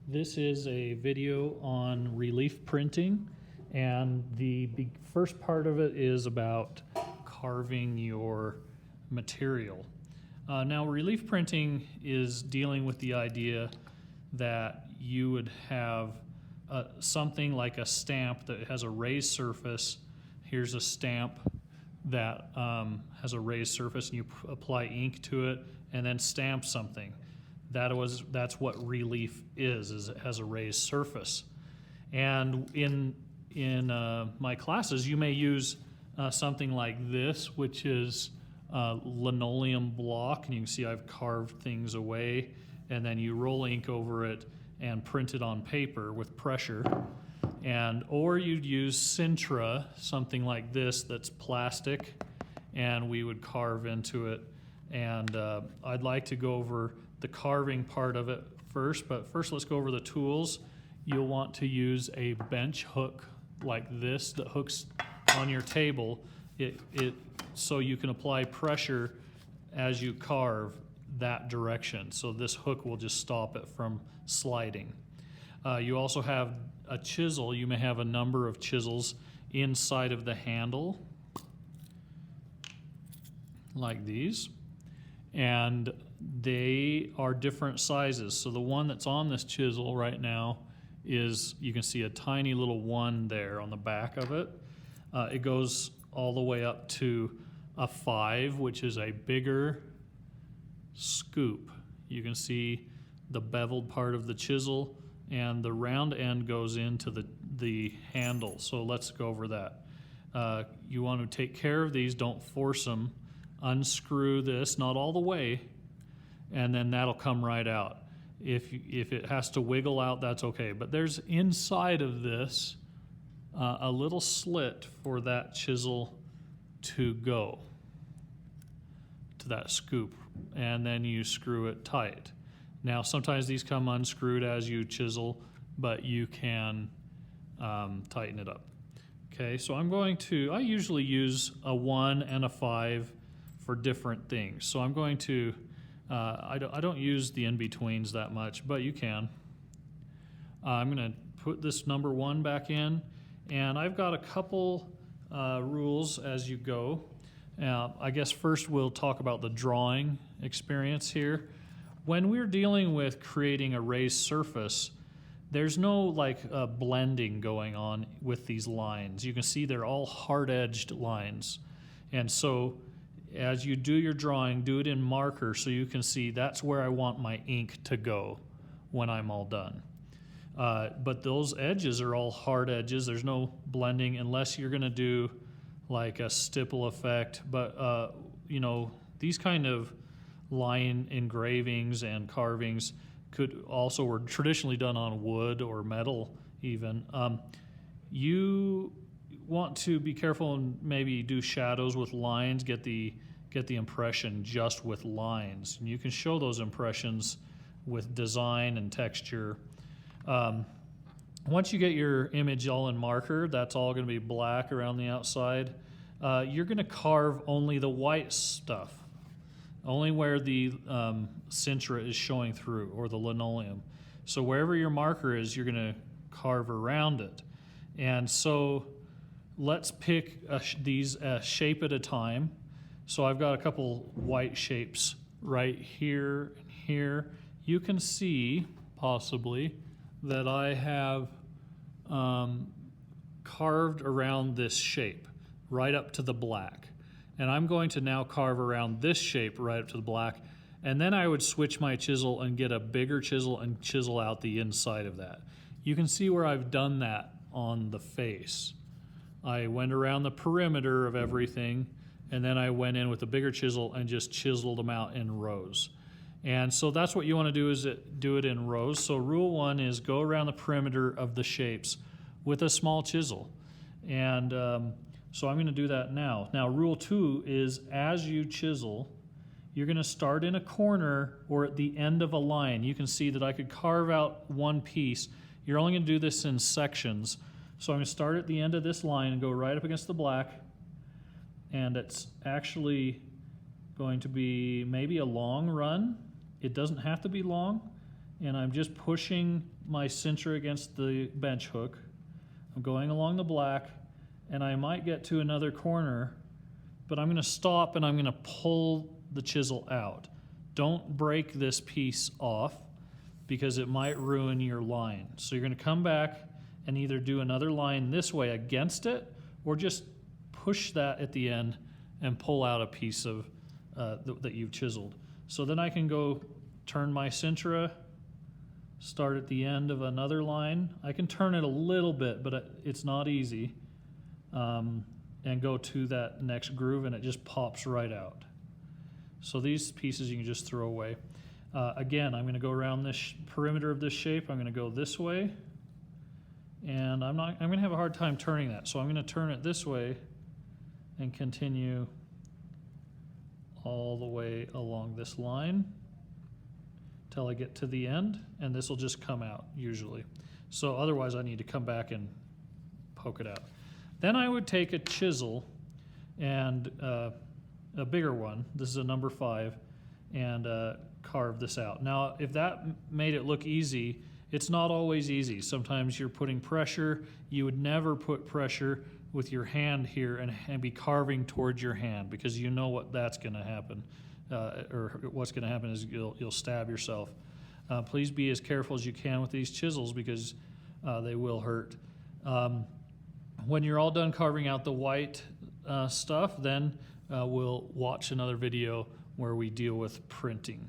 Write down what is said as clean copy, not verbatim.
This is a video on relief printing, and the first part of it is about carving your material. Now, relief printing is dealing with the idea that you would have something like a stamp that has a raised surface. Here's a stamp that has a raised surface, and you apply ink to it and then stamp something. That's what relief is it has a raised surface. And in my classes, you may use something like this, which is linoleum block, and you can see I've carved things away, and then you roll ink over it and print it on paper with pressure. Or you'd use Sintra, something like this that's plastic, and we would carve into it. And I'd like to go over the carving part of it first, but first let's go over the tools. You'll want to use a bench hook like this that hooks on your table so you can apply pressure as you carve that direction. So this hook will just stop it from sliding. You also have a chisel. You may have a number of chisels inside of the handle, like these, and they are different sizes. So the one that's on this chisel right now is, you can see a tiny little one there on the back of it. It goes all the way up to a 5, which is a bigger scoop. You can see the beveled part of the chisel, and the round end goes into the handle. So let's go over that. You want to take care of these, don't force them. Unscrew this, not all the way, and then that'll come right out. If it has to wiggle out, that's okay. But there's inside of this a little slit for that chisel to go to that scoop, and then you screw it tight. Now, sometimes these come unscrewed as you chisel, but you can tighten it up. Okay, so I usually use a 1 and a 5 for different things. So I'm going to, I don't use the in-betweens that much, but you can. I'm going to put this number 1 back in, and I've got a couple rules as you go. I guess first we'll talk about the drawing experience here. When we're dealing with creating a raised surface, there's no blending going on with these lines. You can see they're all hard-edged lines. And so as you do your drawing, do it in marker so you can see that's where I want my ink to go when I'm all done. But those edges are all hard edges. There's no blending unless you're going to do like a stipple effect. But, these kind of line engravings and carvings were traditionally done on wood or metal even. You want to be careful and maybe do shadows with lines, get the impression just with lines. And you can show those impressions with design and texture. Once you get your image all in marker, that's all going to be black around the outside. You're going to carve only the white stuff, only where the Sintra is showing through, or the linoleum. So wherever your marker is, you're going to carve around it. And so let's pick these shape at a time. So I've got a couple white shapes right here and here. You can see, possibly, that I have carved around this shape, right up to the black. And I'm going to now carve around this shape right up to the black, and then I would switch my chisel and get a bigger chisel and chisel out the inside of that. You can see where I've done that on the face. I went around the perimeter of everything, and then I went in with a bigger chisel and just chiseled them out in rows. And so that's what you want to do, is do it in rows. So rule 1 is go around the perimeter of the shapes with a small chisel. And so I'm going to do that now. Now, rule 2 is as you chisel, you're going to start in a corner or at the end of a line. You can see that I could carve out one piece. You're only going to do this in sections. So I'm going to start at the end of this line and go right up against the black. And it's actually going to be maybe a long run. It doesn't have to be long. and I'm just pushing my cincher against the bench hook. I'm going along the black, and I might get to another corner, but I'm going to stop and I'm going to pull the chisel out. Don't break this piece off because it might ruin your line. So you're going to come back and either do another line this way against it, or just push that at the end and pull out a piece of that you've chiseled. So then I can go turn my cintra, start at the end of another line. I can turn it a little bit, but it's not easy. And go to that next groove, and it just pops right out. So these pieces you can just throw away. Again, I'm going to go around this perimeter of this shape. I'm going to go this way, and I'm going to have a hard time turning that. So I'm going to turn it this way and continue all the way along this line till I get to the end, and this will just come out usually. So otherwise I need to come back and poke it out. Then I would take a chisel and a bigger one, this is a number 5, and carve this out. Now, if that made it look easy, it's not always easy. Sometimes you're putting pressure. You would never put pressure with your hand here and be carving towards your hand, because you know what that's going to happen, or what's going to happen is you'll stab yourself. Please be as careful as you can with these chisels, because they will hurt. When you're all done carving out the white stuff, then we'll watch another video where we deal with printing.